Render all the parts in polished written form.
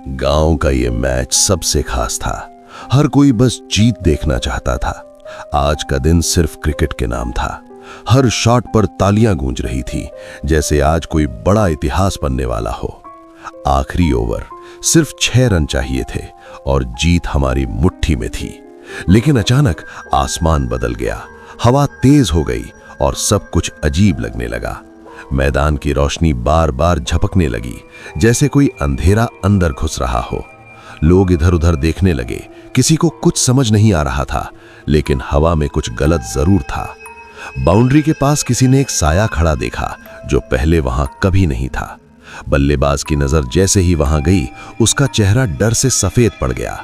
गांव का ये मैच सबसे खास था। हर कोई बस जीत देखना चाहता था। आज का दिन सिर्फ क्रिकेट के नाम था। हर शॉट पर तालियां गूंज रही थी, जैसे आज कोई बड़ा इतिहास बनने वाला हो। आखिरी ओवर, सिर्फ 6 रन चाहिए थे और जीत हमारी मुट्ठी में थी। लेकिन अचानक आसमान बदल गया, हवा तेज हो गई और सब कुछ अजीब लगने लगा। मैदान की रोशनी बार बार झपकने लगी, जैसे कोई अंधेरा अंदर घुस रहा हो। लोग इधर उधर देखने लगे, किसी को कुछ समझ नहीं आ रहा था, लेकिन हवा में कुछ गलत जरूर था। बाउंड्री के पास किसी ने एक साया खड़ा देखा, जो पहले वहां कभी नहीं था। बल्लेबाज की नजर जैसे ही वहां गई, उसका चेहरा डर से सफेद पड़ गया।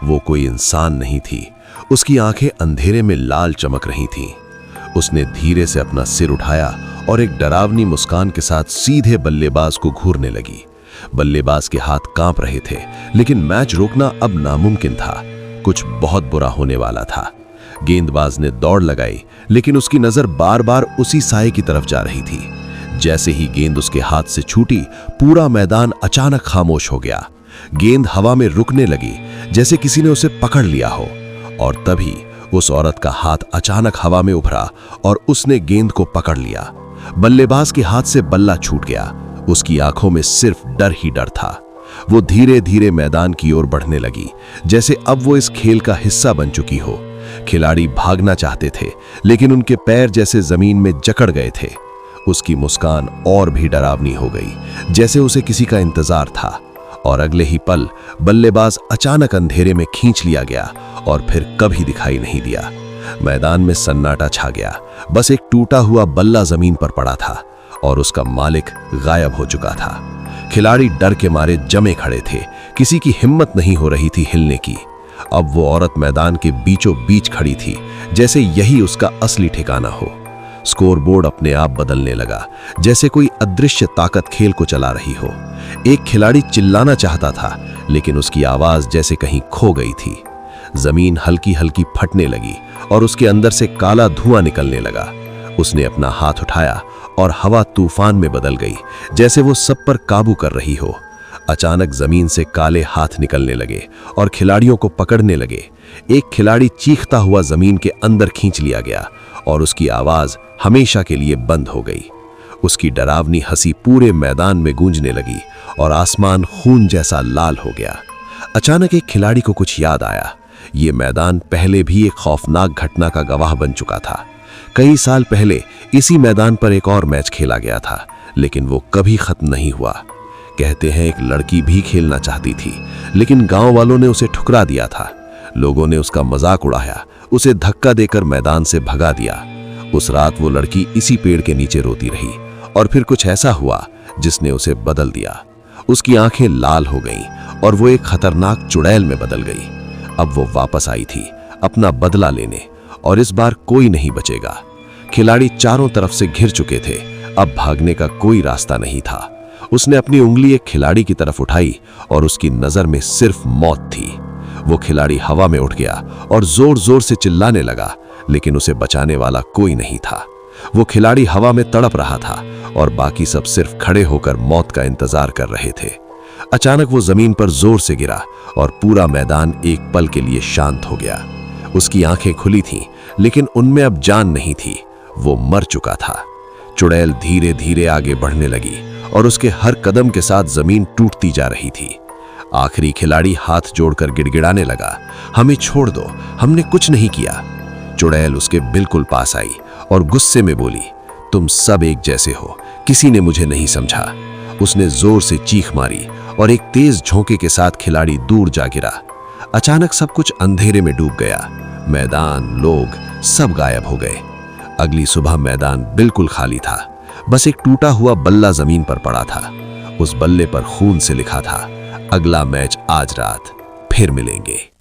वो कोई इंसान नहीं थी, उसकी आंखें अंधेरे में लाल चमक रही थीं। उसने धीरे से अपना सिर उठाया और एक डरावनी मुस्कान के साथ सीधे बल्लेबाज को घूरने लगी। बल्लेबाज के हाथ कांप रहे थे, लेकिन मैच रोकना अब नामुमकिन था। कुछ बहुत बुरा होने वाला था। गेंदबाज ने दौड़ लगाई, लेकिन उसकी नजर बार बार उसी साए की तरफ जा रही थी। जैसे ही गेंद उसके हाथ से छूटी, पूरा मैदान अचानक खामोश हो गया। गेंद हवा में रुकने लगी, जैसे किसी ने उसे पकड़ लिया हो। और तभी उस औरत का हाथ अचानक हवा में उभरा और उसने गेंद को पकड़ लिया। बल्लेबाज के हाथ से बल्ला छूट गया। उसकी आंखों में सिर्फ डर ही डर था। वो धीरे धीरे मैदान की ओर बढ़ने लगी, जैसे अब वो इस खेल का हिस्सा बन चुकी हो। खिलाड़ी भागना चाहते थे, लेकिन उनके पैर जैसे जमीन में जकड़ गए थे। उसकी मुस्कान और भी डरावनी हो गई, जैसे उसे किसी का इंतजार था। और अगले ही पल बल्लेबाज अचानक अंधेरे में खींच लिया गया और फिर कभी दिखाई नहीं दिया। मैदान में सन्नाटा छा गया। बस एक टूटा हुआ बल्ला जमीन पर पड़ा था और उसका मालिक गायब हो चुका था। खिलाड़ी डर के मारे जमे खड़े थे, किसी की हिम्मत नहीं हो रही थी हिलने की। अब वो औरत मैदान के बीचों बीच खड़ी थी, जैसे यही उसका असली ठिकाना हो। स्कोरबोर्ड अपने आप बदलने लगा, जैसे कोई अदृश्य ताकत खेल को चला रही हो। एक खिलाड़ी चिल्लाना चाहता था, लेकिन उसकी आवाज जैसे कहीं खो गई थी। जमीन हल्की हल्की फटने लगी और उसके अंदर से काला धुआं निकलने लगा। उसने अपना हाथ उठाया और हवा तूफान में बदल गई, जैसे वो सब पर काबू कर रही हो। अचानक जमीन से काले हाथ निकलने लगे और खिलाड़ियों को पकड़ने लगे। एक खिलाड़ी चीखता हुआ जमीन के अंदर खींच लिया गया और उसकी आवाज हमेशा के लिए बंद हो गई। उसकी डरावनी हंसी पूरे मैदान में गूंजने लगी और आसमान खून जैसा लाल हो गया। अचानक एक खिलाड़ी को कुछ याद आया। ये मैदान पहले भी एक खौफनाक घटना का गवाह बन चुका था। कई साल पहले इसी मैदान पर एक और मैच खेला गया था, लेकिन वो कभी खत्म नहीं हुआ। कहते हैं एक लड़की भी खेलना चाहती थी, लेकिन गांव वालों ने उसे ठुकरा दिया था। लोगों ने उसका मजाक उड़ाया, उसे धक्का देकर मैदान से भगा दिया। उस रात वो लड़की इसी पेड़ के नीचे रोती रही और फिर कुछ ऐसा हुआ जिसने उसे बदल दिया। उसकी आंखें लाल हो गईं और वो एक खतरनाक चुड़ैल में बदल गई। अब वो वापस आई थी अपना बदला लेने, और इस बार कोई नहीं बचेगा। खिलाड़ी चारों तरफ से घिर चुके थे, अब भागने का कोई रास्ता नहीं था। उसने अपनी उंगली एक खिलाड़ी की तरफ उठाई और उसकी नजर में सिर्फ मौत थी। वो खिलाड़ी हवा में उठ गया और जोर जोर से चिल्लाने लगा, लेकिन उसे बचाने वाला कोई नहीं था। वो खिलाड़ी हवा में तड़प रहा था और बाकी सब सिर्फ खड़े होकर मौत का इंतजार कर रहे थे। अचानक वो जमीन पर जोर से गिरा और पूरा मैदान एक पल के लिए शांत हो गया। उसकी आंखें खुली थीं, लेकिन उनमें अब जान नहीं थी। वो मर चुका था। चुड़ैल धीरे धीरे आगे बढ़ने लगी और उसके हर कदम के साथ जमीन टूटती जा रही थी। आखिरी खिलाड़ी हाथ जोड़कर गिड़गिड़ाने लगा, हमें छोड़ दो, हमने कुछ नहीं किया। चुड़ैल उसके बिल्कुल पास आई और गुस्से में बोली, तुम सब एक जैसे हो, किसी ने मुझे नहीं समझा। उसने जोर से चीख मारी और एक तेज झोंके के साथ खिलाड़ी दूर जा गिरा। अचानक सब कुछ अंधेरे में डूब गया। मैदान, लोग सब गायब हो गए। अगली सुबह मैदान बिल्कुल खाली था। बस एक टूटा हुआ बल्ला जमीन पर पड़ा था। उस बल्ले पर खून से लिखा था, अगला मैच आज रात, फिर मिलेंगे।